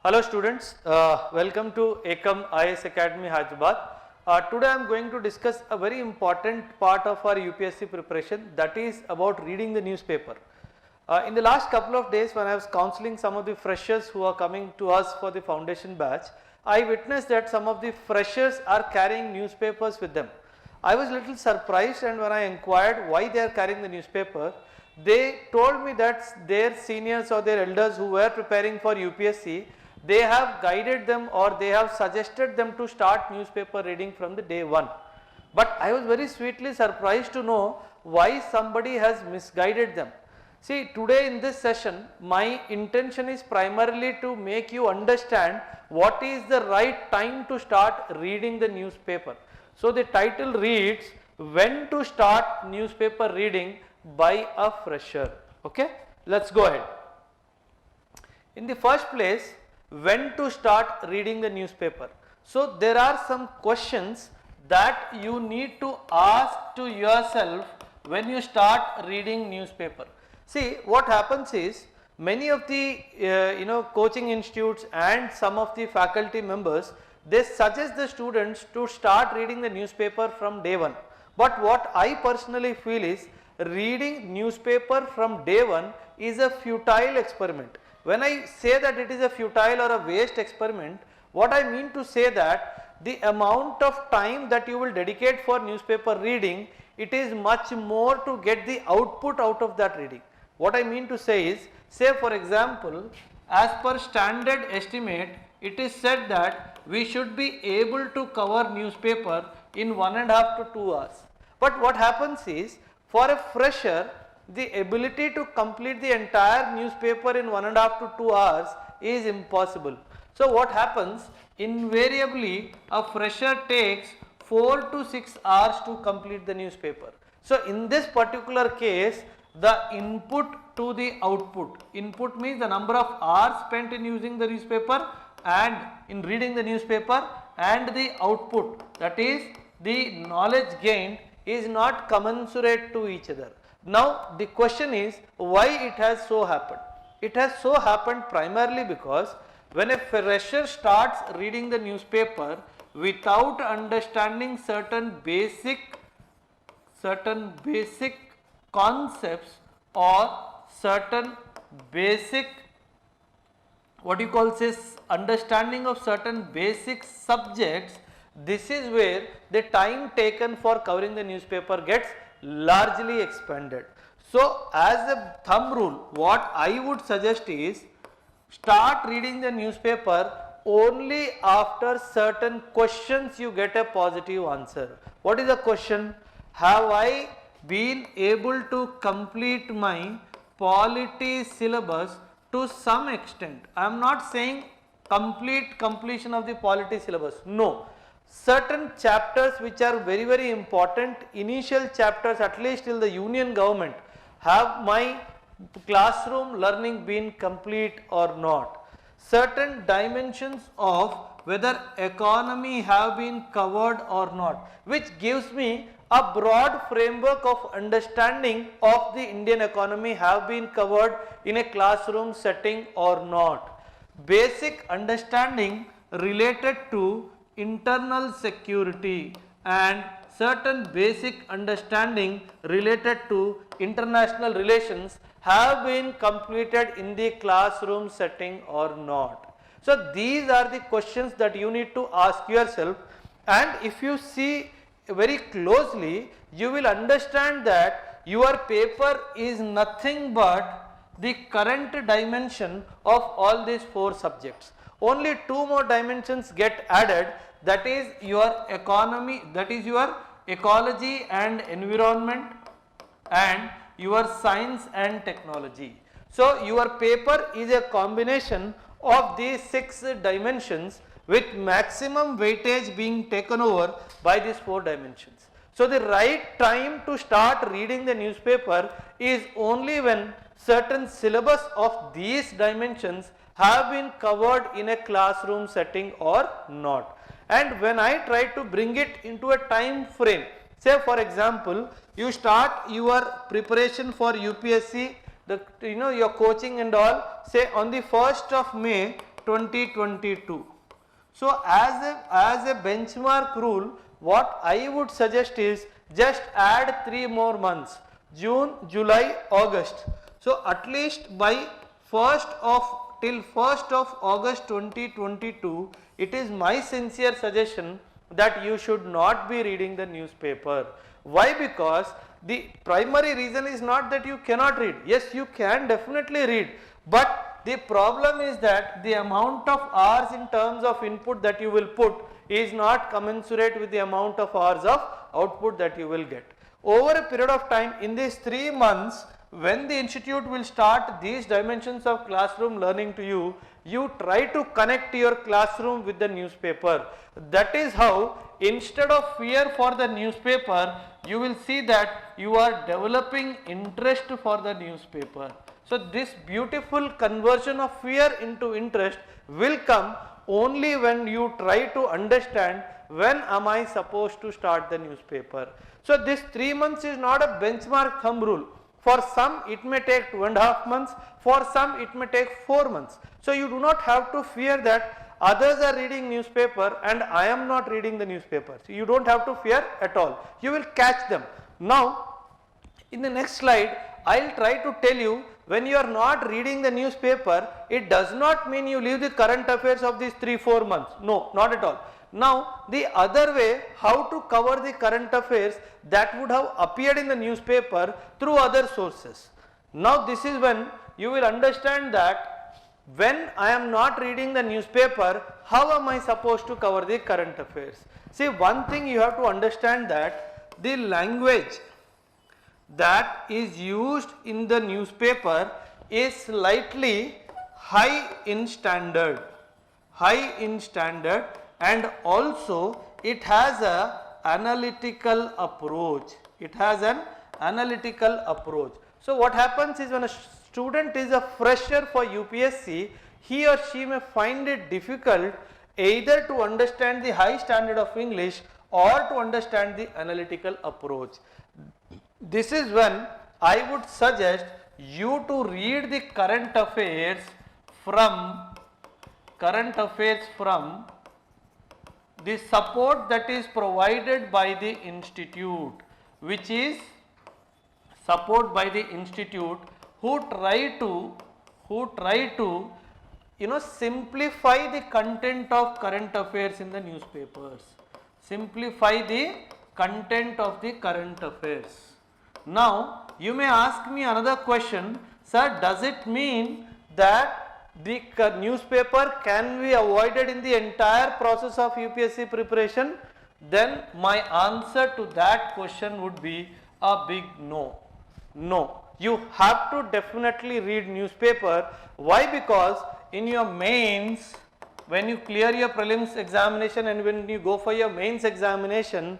Hello students, welcome to Ekam IAS Academy Hyderabad. Today I am going to discuss a very important part of our UPSC preparation, that is about reading the newspaper. In the last couple of days when I was counseling some of the freshers who are coming to us for the foundation batch, I witnessed that some of the freshers are carrying newspapers with them. I was a little surprised, and when I inquired why they are carrying the newspaper, they told me that their seniors or their elders who were preparing for UPSC, they have guided them or they have suggested them to start newspaper reading from the day one. But I was very sweetly surprised to know why somebody has misguided them. See, today in this session, my intention is primarily to make you understand what is the right time to start reading the newspaper. So the title reads, When to Start Newspaper Reading by a Fresher. Okay, let's go ahead. In the first place, when to start reading the newspaper. So there are some questions that you need to ask to yourself when you start reading newspaper. See, what happens is many of the coaching institutes and some of the faculty members, they suggest the students to start reading the newspaper from day one. But what I personally feel is reading newspaper from day one is a futile experiment. When I say that it is a futile or a waste experiment, what I mean to say that the amount of time that you will dedicate for newspaper reading, it is much more to get the output out of that reading. What I mean to say is, say for example, as per standard estimate, it is said that we should be able to cover newspaper in 1.5 to 2 hours. But what happens is, for a fresher, the ability to complete the entire newspaper in 1.5 to 2 hours is impossible. So what happens? Invariably, a fresher takes 4 to 6 hours to complete the newspaper. So in this particular case, the input to the output. Input means the number of hours spent in using the newspaper and in reading the newspaper, and the output, that is the knowledge gained, is not commensurate to each other. Now the question is, why it has so happened? It has so happened primarily because when a fresher starts reading the newspaper without understanding certain basic concepts or certain basic understanding of certain basic subjects, this is where the time taken for covering the newspaper gets largely expanded. So as a thumb rule, what I would suggest is start reading the newspaper only after certain questions you get a positive answer. What is the question? Have I been able to complete my polity syllabus to some extent? I am not saying completion of the polity syllabus. No. Certain chapters which are very important, initial chapters, at least till the union government, have my classroom learning been complete or not? Certain dimensions of whether economy have been covered or not, which gives me a broad framework of understanding of the Indian economy have been covered in a classroom setting or not. Basic understanding related to internal security and certain basic understanding related to international relations have been completed in the classroom setting or not. So these are the questions that you need to ask yourself, and if you see very closely, you will understand that your paper is nothing but the current dimension of all these 4 subjects. Only 2 more dimensions get added, that is your economy, that is your ecology and environment, and your science and technology. So your paper is a combination of these 6 dimensions with maximum weightage being taken over by these 4 dimensions. So the right time to start reading the newspaper is only when certain syllabus of these dimensions have been covered in a classroom setting or not. And when I try to bring it into a time frame, say for example, you start your preparation for UPSC, your coaching and all, say on the 1st of May 2022. So as a benchmark rule, what I would suggest is just add 3 more months, June, July, August. So at least by till 1st of August 2022, it is my sincere suggestion that you should not be reading the newspaper. Why? Because the primary reason is not that you cannot read. Yes, you can definitely read, but the problem is that the amount of hours in terms of input that you will put is not commensurate with the amount of hours of output that you will get. Over a period of time, in these 3 months, when the institute will start these dimensions of classroom learning to you, you try to connect your classroom with the newspaper. That is how, instead of fear for the newspaper, you will see that you are developing interest for the newspaper. So this beautiful conversion of fear into interest will come only when you try to understand when am I supposed to start the newspaper. So this 3 months is not a benchmark thumb rule. For some it may take 2.5 months, for some it may take 4 months. So you do not have to fear that others are reading newspaper and I am not reading the newspaper. So you don't have to fear at all. You will catch them. Now in the next slide, I will try to tell you, when you are not reading the newspaper, it does not mean you leave the current affairs of these 3-4 months. No, not at all. Now the other way how to cover the current affairs that would have appeared in the newspaper through other sources. Now this is when you will understand that when I am not reading the newspaper, how am I supposed to cover the current affairs? See, one thing you have to understand, that the language that is used in the newspaper is slightly high in standard, and also it has a analytical approach. So what happens is, when a student is a fresher for UPSC, he or she may find it difficult either to understand the high standard of English or to understand the analytical approach. This is when I would suggest you to read the current affairs from the support that is provided by the institute, which is support by the institute, who try to simplify the content of current affairs in the newspapers. Now you may ask me another question, sir, does it mean that the newspaper can be avoided in the entire process of UPSC preparation? Then my answer to that question would be a big no. No, you have to definitely read newspaper. Why? Because in your mains, when you clear your prelims examination and when you go for your mains examination,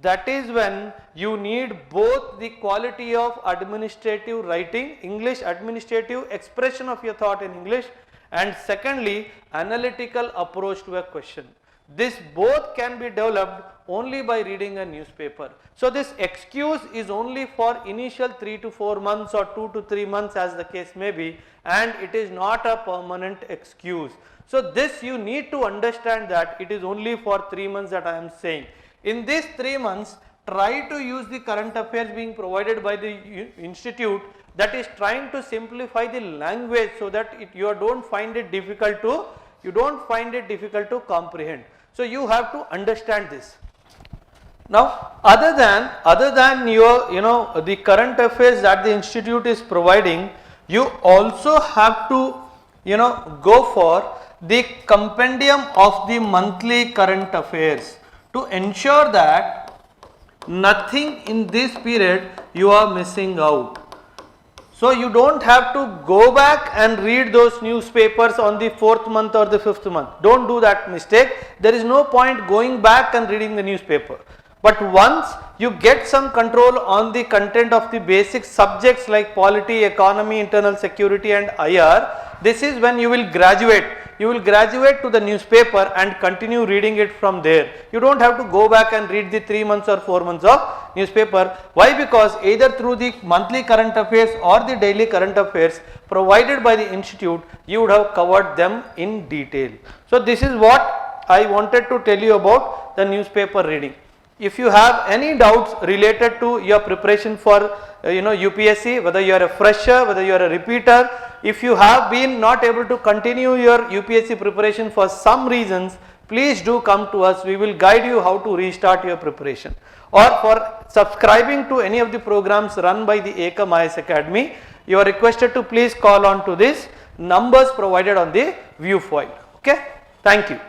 that is when you need both the quality of administrative writing, English administrative expression of your thought in English, and secondly analytical approach to a question. This both can be developed only by reading a newspaper. So this excuse is only for initial 3 to 4 months or 2 to 3 months as the case may be, and it is not a permanent excuse. So this you need to understand, that it is only for 3 months that I am saying. In these 3 months, try to use the current affairs being provided by the institute, that is trying to simplify the language so that you don't find it difficult to comprehend. So you have to understand this. Now other than your the current affairs that the institute is providing, you also have to go for the compendium of the monthly current affairs to ensure that nothing in this period you are missing out. So you don't have to go back and read those newspapers on the 4th month or the 5th month. Don't do that mistake. There is no point going back and reading the newspaper. But once you get some control on the content of the basic subjects like polity, economy, internal security and IR, this is when you will graduate. you will graduate to the newspaper and continue reading it from there. You don't have to go back and read the 3 months or 4 months of newspaper. Why? Because either through the monthly current affairs or the daily current affairs provided by the institute, you would have covered them in detail. So this is what I wanted to tell you about the newspaper reading. If you have any doubts related to your preparation for UPSC, whether you are a fresher, whether you are a repeater, if you have been not able to continue your UPSC preparation for some reasons, please do come to us. We will guide you how to restart your preparation. Or for subscribing to any of the programs run by the Ekam IAS Academy, you are requested to please call on to these numbers provided on the view file. Okay, thank you.